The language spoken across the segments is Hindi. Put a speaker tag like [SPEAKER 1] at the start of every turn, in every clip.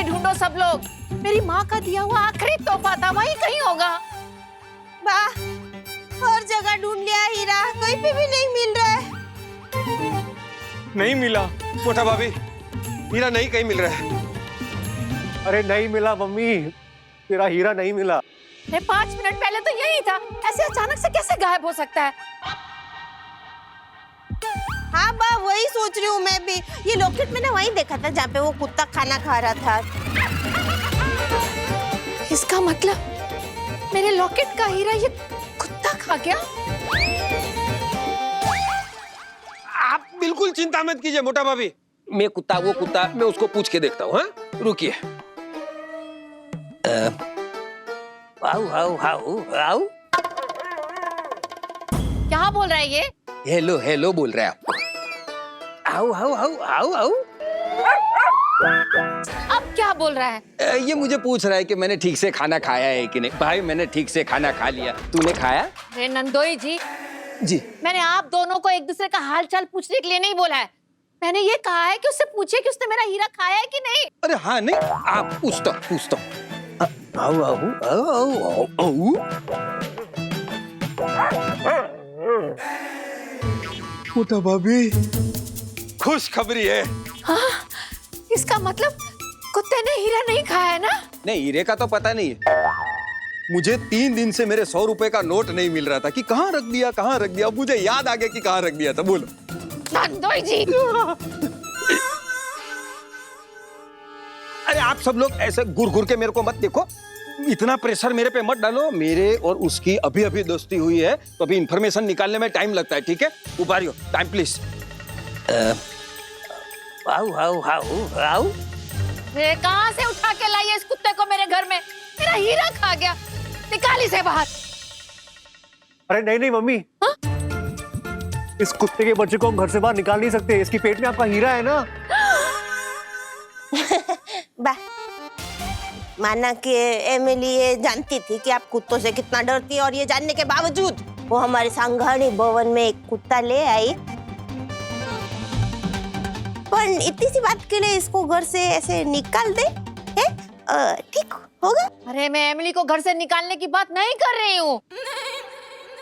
[SPEAKER 1] ढूंढे ढूंढो सब लोग। मेरी माँ का दिया हुआ आखिरी तोहफा था, वहीं कहीं होगा।
[SPEAKER 2] वाह, हर जगह ढूंढ लिया हीरा, कहीं पे भी नहीं मिल रहा है।
[SPEAKER 3] नहीं मिला मोटा भाभी, हीरा नहीं कहीं मिल रहा है।
[SPEAKER 4] अरे नहीं मिला मम्मी, तेरा हीरा नहीं मिला।
[SPEAKER 1] 5 मिनट पहले तो यही था, ऐसे अचानक से कैसे गायब हो सकता है?
[SPEAKER 2] हाँ बा, वही सोच रही हूँ मैं भी। ये लॉकेट मैंने वहीं देखा था जहाँ पे वो कुत्ता खाना खा रहा था।
[SPEAKER 1] इसका मतलब मेरे लॉकेट का हीरा ये कुत्ता खा गया?
[SPEAKER 3] आप बिल्कुल चिंता मत कीजिए मोटा भाभी, मैं कुत्ता वो कुत्ता मैं उसको पूछ के देखता हूँ। हाँ रुकिए।
[SPEAKER 5] आओ आओ आओ आओ।
[SPEAKER 1] क्या बोल रहा है ये?
[SPEAKER 3] हेलो हेलो बोल रहा है आपको।
[SPEAKER 5] आओ आओ आओ आओ आओ।
[SPEAKER 1] अब क्या बोल रहा है?
[SPEAKER 3] ये मुझे पूछ रहा है कि मैंने ठीक से खाना खाया है कि नहीं। भाई मैंने ठीक से खाना खा लिया, तूने खाया?
[SPEAKER 1] अरे नंदोई जी,
[SPEAKER 3] जी
[SPEAKER 1] मैंने आप दोनों को एक दूसरे का हाल चाल पूछने के लिए नहीं बोला है। मैंने ये कहा है कि उससे पूछे कि उसने मेरा हीरा खाया है कि नहीं।
[SPEAKER 3] अरे हाँ नहीं, आप पूछता
[SPEAKER 5] आओ आओ आओ आओ आओ।
[SPEAKER 3] मोटा भाभी खुश खबरी है।
[SPEAKER 1] हाँ, इसका मतलब कुत्ते ने हीरा नहीं खाया है ना?
[SPEAKER 3] नहीं, हीरे का तो पता नहीं है। मुझे 3 दिन से मेरे 100 रुपए का नोट नहीं मिल रहा था कि कहाँ रख दिया। मुझे याद आ गया कि कहाँ रख दिया था। बोलो
[SPEAKER 1] नंदोई जी।
[SPEAKER 3] अरे आप सब लोग ऐसे घुर के मेरे को मत देखो, इतना प्रेशर मेरे पे मत डालो। मेरे और उसकी अभी अभी दोस्ती हुई है, तो अभी इंफॉर्मेशन निकालने में टाइम लगता है। ठीक है, उबारियो टाइम प्लीज।
[SPEAKER 5] आओ आओ आओ आओ।
[SPEAKER 1] ये कहाँ से उठा के लाई है इस कुत्ते को मेरे घर में? मेरा हीरा खा गया, निकाल इसे बाहर।
[SPEAKER 4] अरे नहीं नहीं मम्मी,
[SPEAKER 1] हा?
[SPEAKER 4] इस कुत्ते के बच्चे को हम घर से बाहर निकाल नहीं सकते। इसकी पेट में आपका हीरा है ना।
[SPEAKER 2] बा, माना कि एमिली ये जानती थी कि आप कुत्तों से कितना डरती है, और ये जानने के बावजूद वो हमारे सांघाणी भवन में एक कुत्ता ले आई। पर इतनी सी बात के लिए इसको घर से ऐसे निकाल दे, ठीक होगा?
[SPEAKER 1] अरे मैं एमिली को घर से निकालने की बात नहीं कर रही हूँ।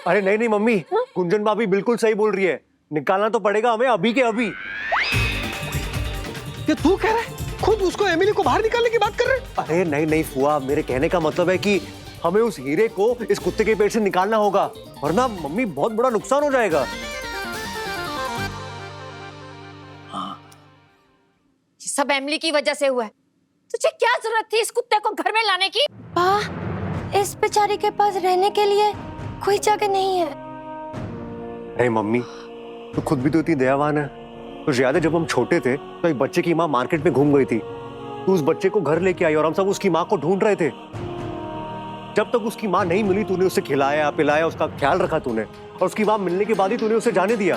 [SPEAKER 4] अरे नहीं नहीं मम्मी, गुंजन भाभी बिल्कुल सही बोल रही है। निकालना तो पड़ेगा हमें अभी के अभी।
[SPEAKER 3] ये तू कह रहा है? खुद उसको एमिली को बाहर निकालने की बात कर रहे हैं?
[SPEAKER 4] अरे नहीं नहीं फुआ, मेरे कहने का मतलब है कि हमें उस हीरे को इस कुत्ते के पेट से निकालना होगा, वरना मम्मी बहुत बड़ा नुकसान हो जाएगा।
[SPEAKER 1] ये सब एमिली की वजह से हुआ है। तुझे क्या जरूरत थी इस कुत्ते को घर में लाने की?
[SPEAKER 6] इस बेचारी के पास रहने के लिए कोई जगह नहीं है।
[SPEAKER 4] अरे मम्मी, तू खुद भी तो इतनी दयावान है। तो याद है जब हम छोटे थे तो एक बच्चे की माँ मार्केट में घूम गई थी। तू उस बच्चे को घर लेके आई और हम सब उसकी माँ को ढूंढ रहे थे। जब तक उसकी माँ नहीं मिली, तूने उसे खिलाया पिलाया, उसका ख्याल रखा तूने, और उसकी माँ मिलने के बाद ही तूने उसे जाने दिया।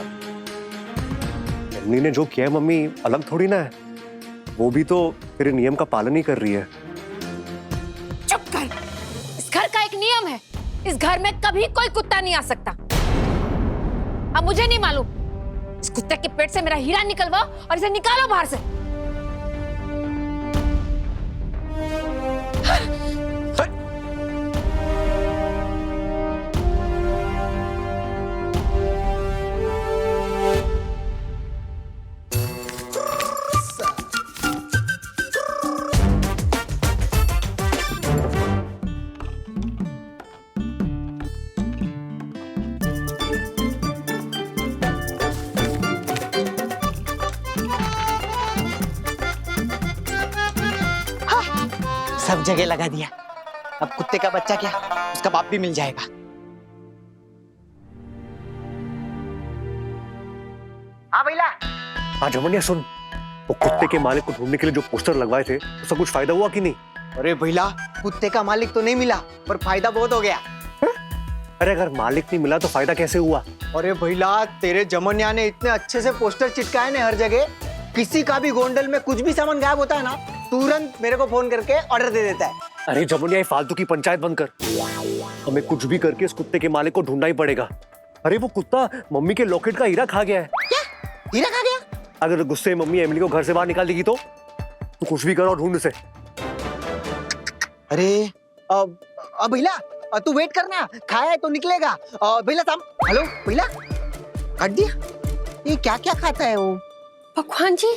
[SPEAKER 4] एमिली ने जो किया है मम्मी, अलग थोड़ी ना है। वो भी तो तेरे नियम का पालन ही कर रही है।
[SPEAKER 1] चुप कर। इस घर का एक नियम है, इस घर में कभी कोई कुत्ता नहीं आ सकता। अब मुझे नहीं मालूम, इस कुत्ते के पेट से मेरा हीरा निकलवाओ और इसे निकालो बाहर से।
[SPEAKER 7] सब जगह लगा दिया। अब कुत्ते का बच्चा क्या, उसका बाप भी मिल जाएगा। हाँ भैया।
[SPEAKER 4] हाँ जमनिया सुन, वो कुत्ते के मालिक को ढूंढने के लिए जो पोस्टर लगवाए थे, उसका कुछ फायदा हुआ कि नहीं?
[SPEAKER 7] अरे भैया, कुत्ते का मालिक तो नहीं मिला, पर फायदा बहुत हो गया।
[SPEAKER 4] अरे अगर मालिक नहीं मिला तो फायदा कैसे हुआ?
[SPEAKER 7] अरे भैया, तेरे जमनिया ने इतने अच्छे से पोस्टर चिपकाए ना हर जगह, किसी का भी गोंडल में कुछ भी सामान गायब होता है ना, तुरंत मेरे को फोन करके ऑर्डर दे देता है।
[SPEAKER 4] अरे जमुनिया, ये फालतू की पंचायत बंद कर। हमें कुछ भी करके इस कुत्ते के मालिक को ढूंढना ही पड़ेगा। अरे वो कुत्ता मम्मी के लॉकेट का हीरा खा गया है।
[SPEAKER 7] क्या? हीरा खा गया?
[SPEAKER 4] अगर गुस्से में मम्मी एमिली को घर से बाहर निकाल देगी तो तू कुछ भी करो और ढूंढ उसे।
[SPEAKER 7] अरे भैया तू वेट करना, खाया है तो निकलेगा। भैया साम, हेलो भैया, काट दिया। ये क्या क्या खाता है वो?
[SPEAKER 6] भगवान जी,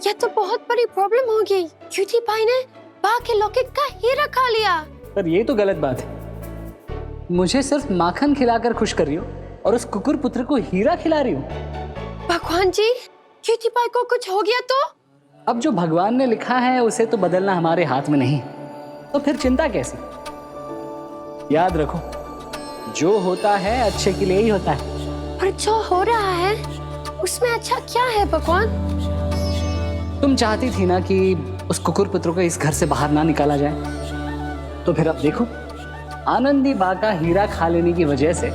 [SPEAKER 6] ये तो बहुत बड़ी प्रॉब्लम हो गई। क्यूटी पाई ने बा के लॉकेट का हीरा खा लिया।
[SPEAKER 8] पर ये तो गलत बात है। मुझे सिर्फ माखन खिलाकर खुश कर रही हो और उस कुकुर पुत्र को हीरा खिला रही हो।
[SPEAKER 6] भगवान जी, क्यूटी पाई को कुछ हो गया तो?
[SPEAKER 8] अब जो भगवान ने लिखा है उसे तो बदलना हमारे हाथ में नहीं, तो फिर चिंता कैसी? याद रखो, जो होता है अच्छे के लिए ही होता है।
[SPEAKER 6] पर जो हो रहा है उसमें अच्छा क्या है भगवान?
[SPEAKER 8] तुम चाहती थी ना कि उस कुकुर पुत्र को इस घर से बाहर ना निकाला जाए, तो फिर अब देखो, आनंदी बा का हीरा खा लेने की वजह से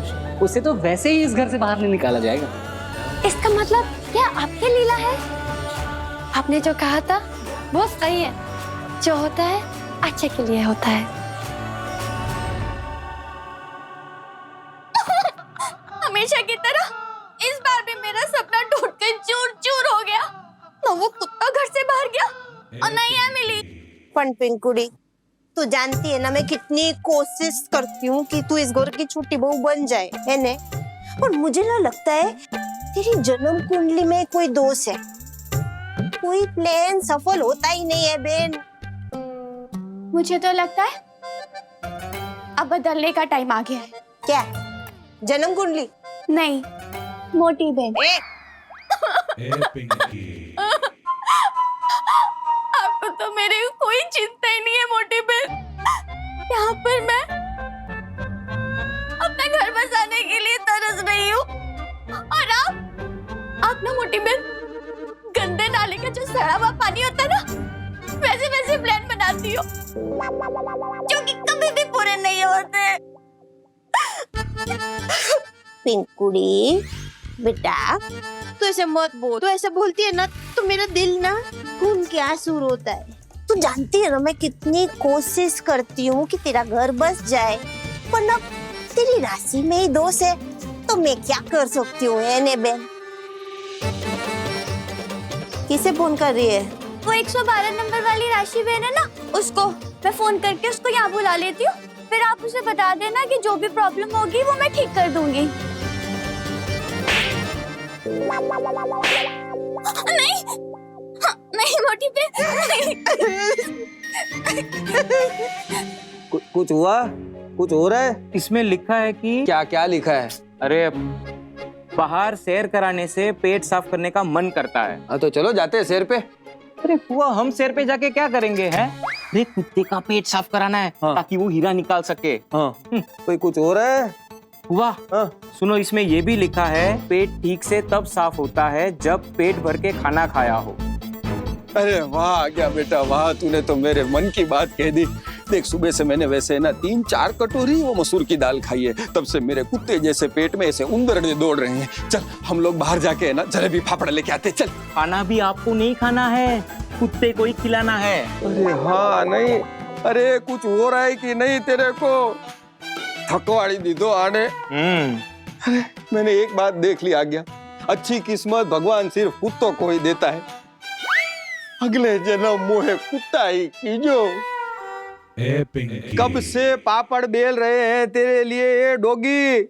[SPEAKER 8] उसे तो वैसे ही इस घर से बाहर नहीं निकाला जाएगा।
[SPEAKER 6] इसका मतलब क्या आपकी लीला है? आपने जो कहा था वो सही है, जो होता है अच्छे के लिए होता है।
[SPEAKER 9] हमेशा की तरह इस बार भी मेरा सपना टूट के चूर चूर हो गया। ना वो कुत्ता घर से बाहर गया और ना ही एमिली।
[SPEAKER 2] पण पिंकुड़ी, तू जानती है ना मैं कितनी कोशिश करती हूँ कि तू इस घर की छोटी बहू बन जाए, है ने? और मुझे ना लगता है तेरी जन्म कुंडली में कोई दोष है। कोई प्लान सफल होता ही नहीं है बेन।
[SPEAKER 9] मुझे तो लगता है अब बदलने का टाइम आ गया है।
[SPEAKER 2] क्या? जन्म कुंडली?
[SPEAKER 9] नहीं, मोटी बहन। आपको तो मेरी कोई चिंता ही नहीं है मोटी बहन। यहाँ पर मैं अपना घर बसाने के लिए तरस रही हूँ और आप ना मोटी बहन गंदे नाले का जो सड़ा हुआ पानी होता है ना, वैसे वैसे प्लान बनाती हो जो कि कभी भी पूरे नहीं होते।
[SPEAKER 2] पिंकुड़ी बेटा, तू ऐसे मत बोल। तू ऐसे बोलती है ना तो मेरा दिल ना खून के आंसू रोता है। तू जानती है ना मैं कितनी कोशिश करती हूँ कि तेरा घर बस जाए, पर ना तेरी राशि में ही दोष है, तो मैं क्या कर सकती हूँ? एने बेन, किसे फोन कर रही है?
[SPEAKER 9] वो 112 नंबर वाली राशि बहन है ना, उसको मैं फोन करके उसको यहाँ बुला लेती हूँ। फिर आप उसे बता देना कि जो भी प्रॉब्लम होगी वो मैं ठीक कर दूंगी। नहीं, नहीं मोटी बहन,
[SPEAKER 3] कुछ हुआ? कुछ हो रहा है?
[SPEAKER 10] इसमें लिखा है कि
[SPEAKER 3] क्या क्या लिखा है?
[SPEAKER 10] अरे बाहर सैर कराने से पेट साफ करने का मन करता है।
[SPEAKER 3] हाँ तो चलो जाते हैं सैर पे।
[SPEAKER 10] अरे हुआ, हम सैर पे जाके क्या करेंगे हैं? अरे कुत्ते का पेट साफ कराना है,
[SPEAKER 3] हाँ।
[SPEAKER 10] ताकि वो हीरा निकाल सके।
[SPEAKER 3] हाँ कोई कुछ हो रहा है?
[SPEAKER 10] हुआ,
[SPEAKER 3] हाँ।
[SPEAKER 10] सुनो, इसमें ये भी लिखा है पेट ठीक से तब साफ होता है जब पेट भर के खाना खाया हो।
[SPEAKER 3] अरे वाह क्या बेटा वाह, तूने तो मेरे मन की बात कह दी। देख, सुबह से मैंने वैसे ना 3-4 कटोरी वो मसूर की दाल खाई है, तब से मेरे कुत्ते जैसे पेट में ऐसे उंदरने दौड़ रहे हैं। चल हम लोग बाहर जाके ना जलेबी फाफड़ा लेके आते। चल।
[SPEAKER 10] खाना भी आपको नहीं खाना है, कुत्ते को ही खिलाना है।
[SPEAKER 3] अरे हाँ नहीं, अरे कुछ हो रहा है कि नहीं तेरे को? थकवाड़ी दी दो आने। अरे मैंने एक बात देख ली आ गया, अच्छी किस्मत भगवान सिर्फ कुत्तों को ही देता है। अगले जन्म मोहे कुत्ता ही कीजो। कब से पापड़ बेल रहे हैं तेरे लिए ये डॉगी,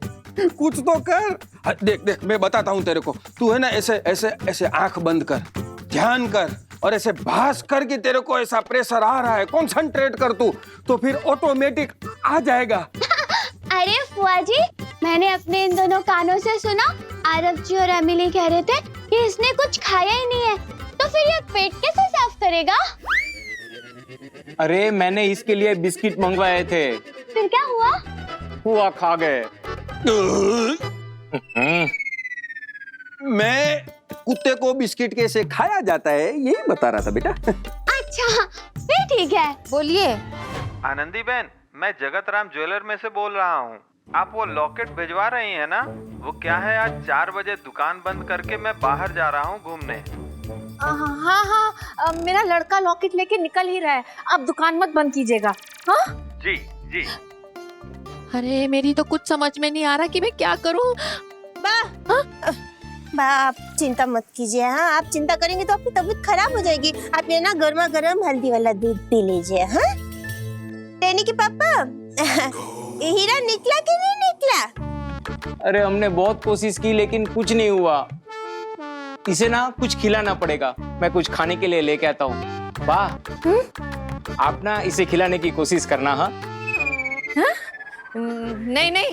[SPEAKER 3] कुछ तो कर। देख देख मैं बताता हूँ तेरे को, तू है ना ऐसे ऐसे ऐसे आंख बंद कर, ध्यान कर और ऐसे भास कर कि तेरे को ऐसा प्रेशर आ रहा है, कंसंट्रेट कर तू, तो फिर ऑटोमेटिक आ जाएगा।
[SPEAKER 9] अरे फुआ जी, मैंने अपने इन दोनों कानों से सुना, आरव जी और एमिली कह रहे थे कि इसने कुछ खाया ही नहीं है, तो फिर ये पेट कैसे साफ करेगा?
[SPEAKER 10] अरे मैंने इसके लिए बिस्किट मंगवाए थे।
[SPEAKER 9] फिर क्या हुआ?
[SPEAKER 10] हुआ खा गए।
[SPEAKER 3] मैं कुत्ते को बिस्किट कैसे खाया जाता है यही बता रहा था बेटा।
[SPEAKER 9] अच्छा फिर ठीक है।
[SPEAKER 1] बोलिए।
[SPEAKER 11] आनंदी बहन, मैं जगत राम ज्वेलर में से बोल रहा हूँ। आप वो लॉकेट भिजवा रही हैं ना? वो क्या है, आज 4 बजे दुकान बंद करके मैं बाहर जा रहा हूँ घूमने।
[SPEAKER 1] हाँ हाँ, मेरा लड़का लॉकेट लेके निकल ही रहा है, आप दुकान मत बंद कीजिएगा। हाँ
[SPEAKER 11] जी जी।
[SPEAKER 1] अरे मेरी तो कुछ समझ में नहीं आ रहा कि मैं क्या करूँ।
[SPEAKER 2] बा आप चिंता मत कीजिए। हाँ, आप चिंता करेंगे तो आपकी तबीयत खराब हो जाएगी। आप ये ना गर्मा गर्म हल्दी वाला दूध पी लीजिए। हाँ टेनी के पापा हीरा निकला कि नहीं निकला?
[SPEAKER 10] अरे हमने बहुत कोशिश की लेकिन कुछ नहीं हुआ। इसे ना कुछ खिलाना पड़ेगा। मैं कुछ खाने के लिए लेके आता हूँ। वाह, आप ना इसे खिलाने की कोशिश करना। हाँ
[SPEAKER 1] नहीं नहीं,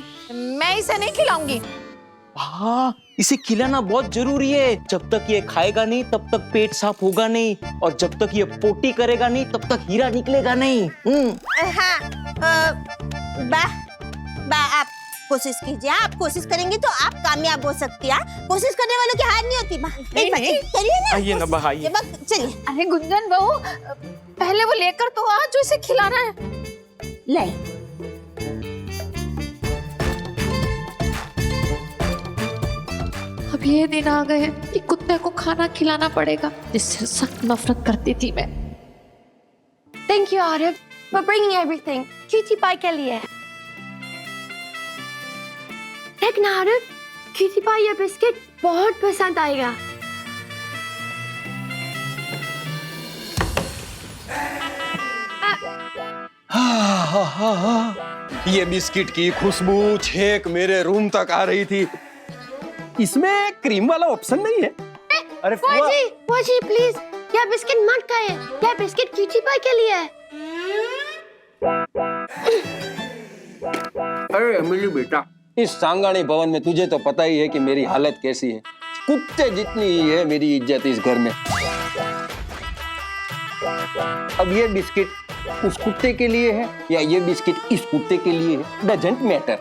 [SPEAKER 1] मैं इसे नहीं खिलाऊंगी।
[SPEAKER 10] हाँ, इसे खिलाना बहुत जरूरी है। जब तक ये खाएगा नहीं तब तक पेट साफ होगा नहीं, और जब तक ये पोटी करेगा नहीं तब तक हीरा निकलेगा नहीं।
[SPEAKER 2] हाँ, बा आप कोशिश कीजिए। आप कोशिश करेंगे तो आप कामयाब हो सकती है। कोशिश करने वालों की हार नहीं होती।
[SPEAKER 1] नहीं,
[SPEAKER 2] करिए ना।
[SPEAKER 10] आइए ना, बा आइए।
[SPEAKER 2] चलिए।
[SPEAKER 1] अरे गुंजन बहू, पहले वो लेकर तो आ जो इसे खिलाना है।
[SPEAKER 2] ले।
[SPEAKER 1] अब ये दिन आ गए कि कुत्ते को खाना खिलाना पड़ेगा, जिससे सख्त नफरत करती थी मैं।
[SPEAKER 6] Thank you Aarav for bringing everything. Cutie pie के लिए। देख ना आरव, क्यूटी पाई ये बिस्किट बहुत पसंद आएगा।
[SPEAKER 3] ये बिस्किट की खुशबू छेक मेरे रूम तक आ रही थी। इसमें क्रीम वाला ऑप्शन नहीं है।
[SPEAKER 10] अरे
[SPEAKER 6] फौजी प्लीज, यह बिस्किट मत खाइए। यह बिस्किट क्यूटी पाई के लिए है।
[SPEAKER 3] अरे अमिली बेटा, इस सांगानी भवन में तुझे तो पता ही है कि मेरी हालत कैसी है। कुत्ते जितनी ही है मेरी इज्जत इस घर में। अब ये बिस्किट उस कुत्ते के लिए है या ये बिस्किट इस कुत्ते के लिए है, डजंट मैटर।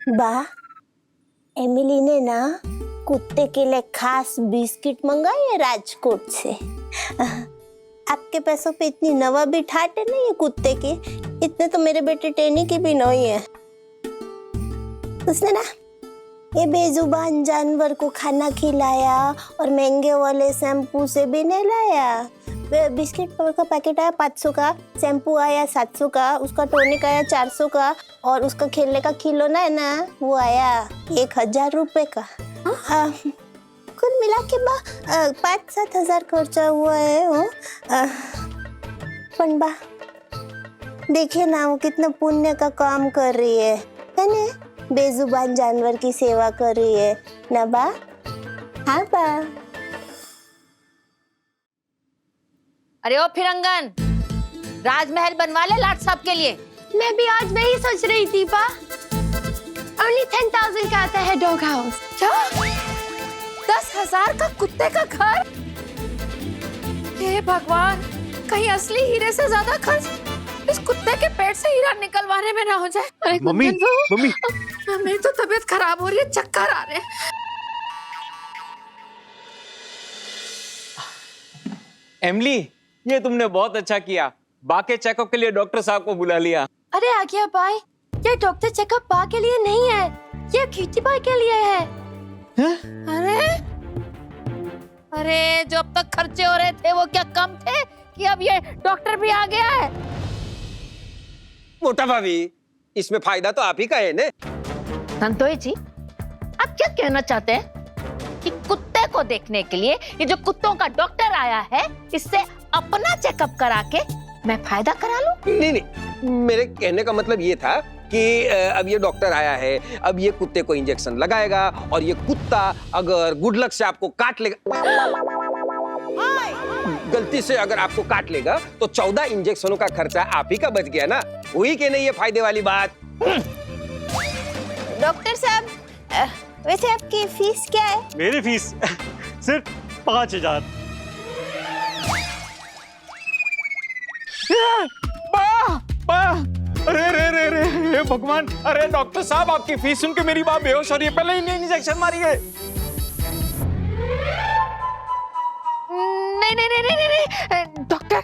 [SPEAKER 2] बा, एमिली ने ना कुत्ते के लिए खास बिस्किट मंगाई है राजकोट से। आपके पैसों पे इतनी नवा भी ठाटे नहीं है कुत्ते की। इतने तो मेरे बेटे टेनी की भी नहीं है। उसने ना ये बेजुबान जानवर को खाना खिलाया और महंगे वाले शैम्पू से भी नहीं लाया। बिस्किट का पैकेट आया 500 का, शैम्पू आया 700 का, उसका टॉनिक आया 400 का, और उसका खेलने का खिलौना है ना वो आया 1000 रुपए का। कुल मिला के 5-7 हजार खर्चा हुआ है वो। पण बा देखिए ना, वो कितना पुण्य का काम कर रही है ना? बेजुबान जानवर की सेवा कर रही है ना बा? हाँ बा।
[SPEAKER 1] अरे ओ फिरंगन, राजमहल बनवा ले लाट साहब के लिए।
[SPEAKER 6] मैं भी आज वही सोच रही थी पा। Only 10,000 का आता है डॉग हाउस।
[SPEAKER 1] क्या? 10,000 का कुत्ते का घर? हे भगवान, कहीं असली हीरे से ज्यादा खर्च इस कुत्ते के पेट से हीरा निकलवाने में ना हो जाए। अरे
[SPEAKER 4] मम्मी, मम्मी,
[SPEAKER 1] मेरी तो तबीयत खराब हो रही है, चक्कर आ रहे हैं।
[SPEAKER 10] एमली, ये तुमने बहुत अच्छा किया। बाकी चेकअप के लिए डॉक्टर साहब को बुला लिया।
[SPEAKER 6] अरे आज्ञा भाई, ये डॉक्टर चेकअप पा के लिए नहीं है, ये क्यूटी पाई के लिए है।
[SPEAKER 1] अरे जो अब तक खर्चे हो रहे थे वो क्या कम थे कि अब ये डॉक्टर भी आ गया है?
[SPEAKER 3] मोटा भाभी, इसमें फायदा तो आप ही का है ने।
[SPEAKER 1] संतोष जी, आप क्या कहना चाहते हैं कि कुत्ते को देखने के लिए ये जो कुत्तों का डॉक्टर आया है, इससे अपना चेकअप करा के मैं फायदा करा लूं?
[SPEAKER 3] नहीं नहीं, मेरे कहने का मतलब ये था कि अब ये डॉक्टर आया है, अब ये कुत्ते को इंजेक्शन लगाएगा, और ये कुत्ता अगर गुड लक से आपको काट लेगा, गलती से अगर आपको काट लेगा, तो 14 इंजेक्शनों का खर्चा आप ही का बच गया ना। हुई कि नहीं ये फायदे वाली बात?
[SPEAKER 2] डॉक्टर साहब, वैसे आपकी फीस क्या है?
[SPEAKER 4] मेरी फीस सिर्फ 5,000।
[SPEAKER 10] अरे रे रे रे हे भगवान! अरे डॉक्टर साहब, आपकी फीस सुन के मेरी बात बेहोश हो रही है। पहले ही इंजेक्शन मारिए।
[SPEAKER 1] नहीं डॉक्टर,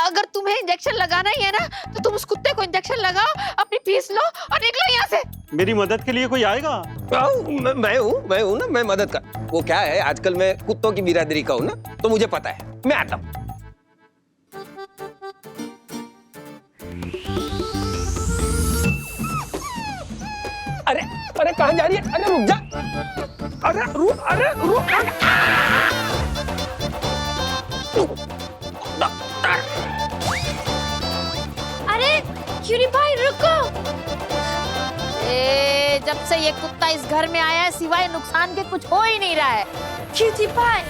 [SPEAKER 1] अगर तुम्हें इंजेक्शन लगाना ही है ना, तो तुम उस कुत्ते को इंजेक्शन लगाओ, अपनी फीस लो और निकलो यहाँ से।
[SPEAKER 4] मेरी मदद के लिए कोई आएगा?
[SPEAKER 3] मैं हूँ ना, मैं मदद कर। वो क्या है, आजकल मैं कुत्तों की बिरादरी का हूँ ना, तो मुझे पता है, मैं आता हूँ। अरे अरे कहाँ जा रही है? अरे रुक जा। अरे रुक। डॉक्टर।
[SPEAKER 6] क्यूटी पाई रुको।
[SPEAKER 1] जब से ये कुत्ता इस घर में आया है सिवाय नुकसान के कुछ हो ही नहीं रहा है।
[SPEAKER 6] Cutie pie.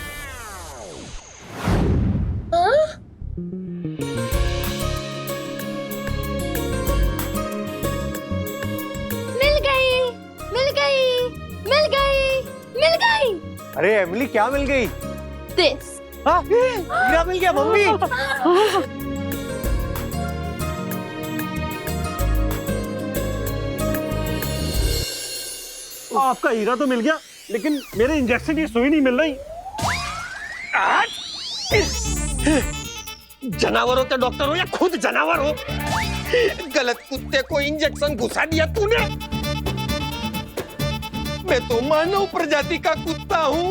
[SPEAKER 6] मिल गई, मिल गई, मिल गई, मिल गई।
[SPEAKER 4] अरे एमिली, क्या मिल गई?
[SPEAKER 6] दिस।
[SPEAKER 4] हाँ, हीरा मिल गया मम्मी।
[SPEAKER 5] आपका हीरा तो मिल गया, लेकिन मेरे इंजेक्शन की सुई नहीं मिल रही।
[SPEAKER 3] जानवरों के डॉक्टर हो या खुद जानवर हो, गलत कुत्ते को इंजेक्शन घुसा दिया तूने। मैं तो मानव प्रजाति का कुत्ता हूँ।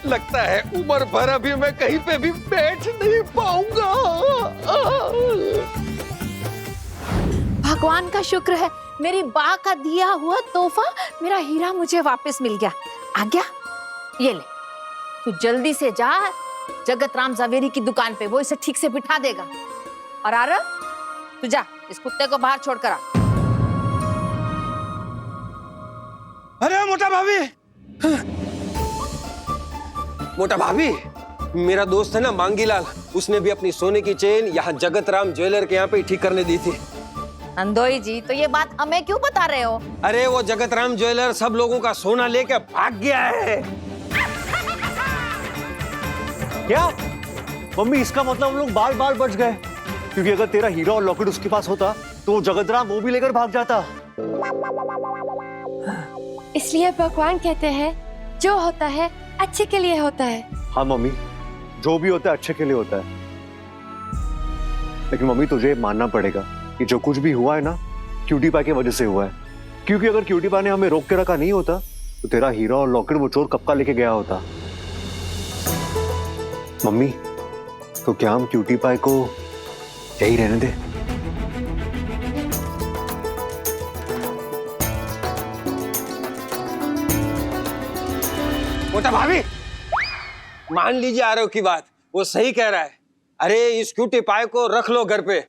[SPEAKER 3] लगता है उम्र भर अभी मैं कहीं पे भी बैठ नहीं पाऊंगा।
[SPEAKER 1] भगवान का शुक्र है मेरी बा का दिया हुआ तोहफा मेरा हीरा मुझे वापस मिल गया। आ गया, ये ले। तू जल्दी से जा जगत राम जवेरी की दुकान पे, वो इसे ठीक से बिठा देगा। और आरव, तू जा इस कुत्ते को बाहर छोड़ कर आ।
[SPEAKER 3] अरे मोटा भाभी, मोटा भाभी, मेरा दोस्त है ना मांगीलाल, उसने भी अपनी सोने की चेन यहाँ जगत राम ज्वेलर के यहाँ पे ठीक करने दी थी।
[SPEAKER 1] नंदोई जी, तो ये बात हमें क्यों बता रहे हो?
[SPEAKER 3] अरे वो जगत राम ज्वेलर सब लोगों का सोना लेके भाग गया है।
[SPEAKER 4] क्या मम्मी, इसका मतलब हम लोग बाल बाल बच गए? क्योंकि अगर तेरा हीरा और लॉकेट उसके पास होता तो जगतराम वो भी लेकर भाग जाता।
[SPEAKER 6] इसलिए भगवान कहते हैं जो होता है अच्छे के लिए होता है।
[SPEAKER 4] हाँ मम्मी, जो भी होता है अच्छे के लिए होता है। लेकिन मम्मी, तुझे मानना पड़ेगा कि जो कुछ भी हुआ है ना, क्यूटी पाई की वजह से हुआ है। क्योंकि अगर क्यूटी पाई ने हमें रोक के रखा नहीं होता तो तेरा हीरा और लॉकेट वो चोर कब का लेके गया होता। मम्मी, तो क्या हम क्यूटी पाई को यही रहने दे?
[SPEAKER 3] मोटा भाभी, मान लीजिए आरव की बात, वो सही कह रहा है। अरे इस क्यूटी पाई को रख लो घर पे।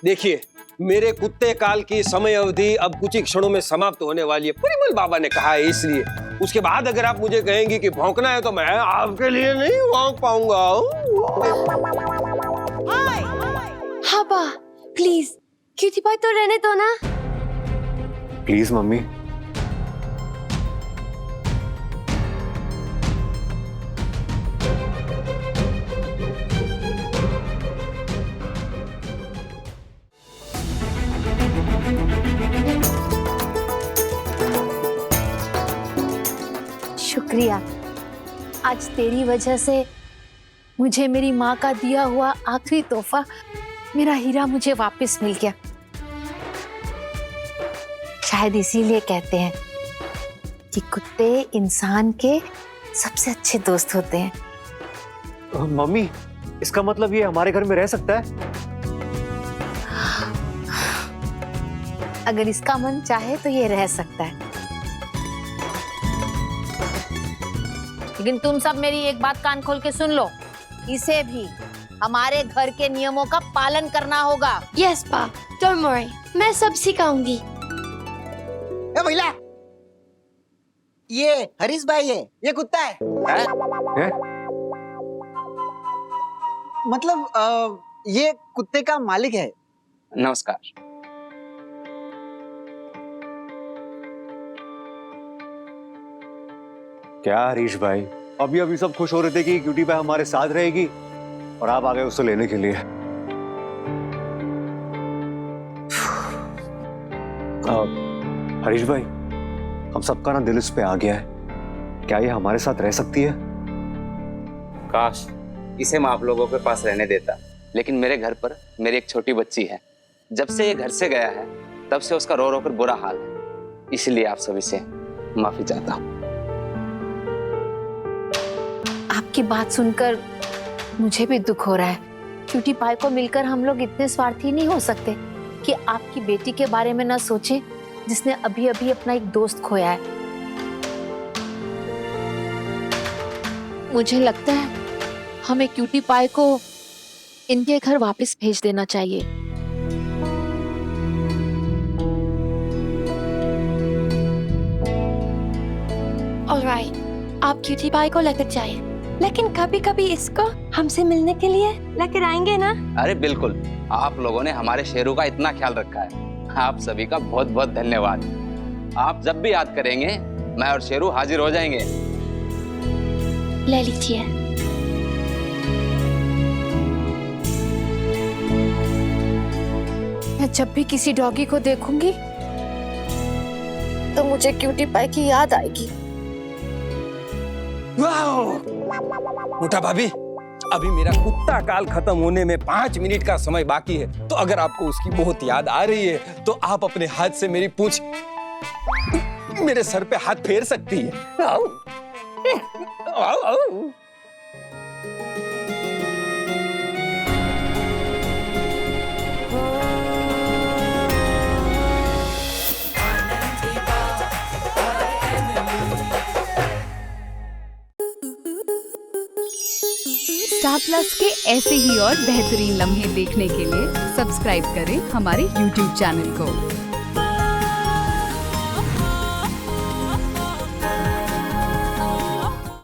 [SPEAKER 3] देखिए, मेरे कुत्ते काल की समय अवधि अब कुछ ही क्षणों में समाप्त होने वाली है, परिमल बाबा ने कहा है। इसलिए उसके बाद अगर आप मुझे कहेंगी कि भौंकना है तो मैं आपके लिए नहीं भौंक पाऊंगा।
[SPEAKER 6] हाँ बा, प्लीज क्यूटी पाई तो रहने दो ना।
[SPEAKER 4] Please mummy.
[SPEAKER 1] शुक्रिया, आज तेरी वजह से मुझे मेरी माँ का दिया हुआ आखिरी तोहफा, मेरा हीरा, मुझे वापस मिल गया। शायद इसीलिए कहते हैं कि कुत्ते इंसान के सबसे अच्छे दोस्त होते हैं।
[SPEAKER 4] मम्मी, इसका मतलब ये हमारे घर में रह सकता है?
[SPEAKER 1] अगर इसका मन चाहे तो ये रह सकता है। लेकिन तुम सब मेरी एक बात कान खोल के सुन लो, इसे भी हमारे घर के नियमों का पालन करना होगा।
[SPEAKER 6] यस पा, डोंट वरी, मैं सब सिखाऊंगी।
[SPEAKER 7] ए महिला, ये हरीश भाई है, ये कुत्ता है।
[SPEAKER 4] है?
[SPEAKER 7] मतलब ये कुत्ते का मालिक है।
[SPEAKER 10] नमस्कार।
[SPEAKER 4] क्या हरीश भाई, अभी अभी सब खुश हो रहे थे कि क्यूटी पाई हमारे साथ रहेगी और आप आ गए उसको लेने के लिए। हरीश भाई, हम सबका ना दिल इस पे आ गया है। क्या ये हमारे साथ रह सकती है?
[SPEAKER 10] काश इसे मैं आप लोगों के पास रहने देता, लेकिन मेरे घर पर मेरी एक छोटी बच्ची है। जब से ये घर से गया है तब से उसका रो रो कर बुरा हाल है। इसलिए आप सभी से माफी चाहता हूँ।
[SPEAKER 1] आपकी बात सुनकर मुझे भी दुख हो रहा है। क्यूटी पाई को मिलकर हम लोग इतने स्वार्थी नहीं हो सकते कि आपकी बेटी के बारे में ना सोचें, जिसने अभी अभी अपना एक दोस्त खोया है। मुझे लगता है हमें क्यूटी पाई को इनके घर वापस भेज देना चाहिए।
[SPEAKER 6] ऑलराइट, आप क्यूटी पाई को लेकर जाइए, लेकिन कभी कभी इसको हमसे मिलने के लिए लेकर आएंगे ना?
[SPEAKER 10] अरे बिल्कुल, आप लोगों ने हमारे शेरू का इतना ख्याल रखा है, आप सभी का बहुत बहुत धन्यवाद। आप जब भी याद करेंगे मैं और शेरू हाजिर हो जाएंगे।
[SPEAKER 6] ले लीजिए।
[SPEAKER 1] मैं जब भी किसी डॉगी को देखूंगी तो मुझे क्यूटी पाई की याद आएगी।
[SPEAKER 3] वाओ! मोटा भाभी, अभी मेरा कुत्ता काल खत्म होने में 5 मिनट का समय बाकी है, तो अगर आपको उसकी बहुत याद आ रही है तो आप अपने हाथ से मेरी पूंछ मेरे सर पे हाथ फेर सकती है। आओ। आओ, आओ।
[SPEAKER 12] स्टार प्लस के ऐसे ही और बेहतरीन लम्हे देखने के लिए सब्सक्राइब करें हमारे YouTube चैनल को।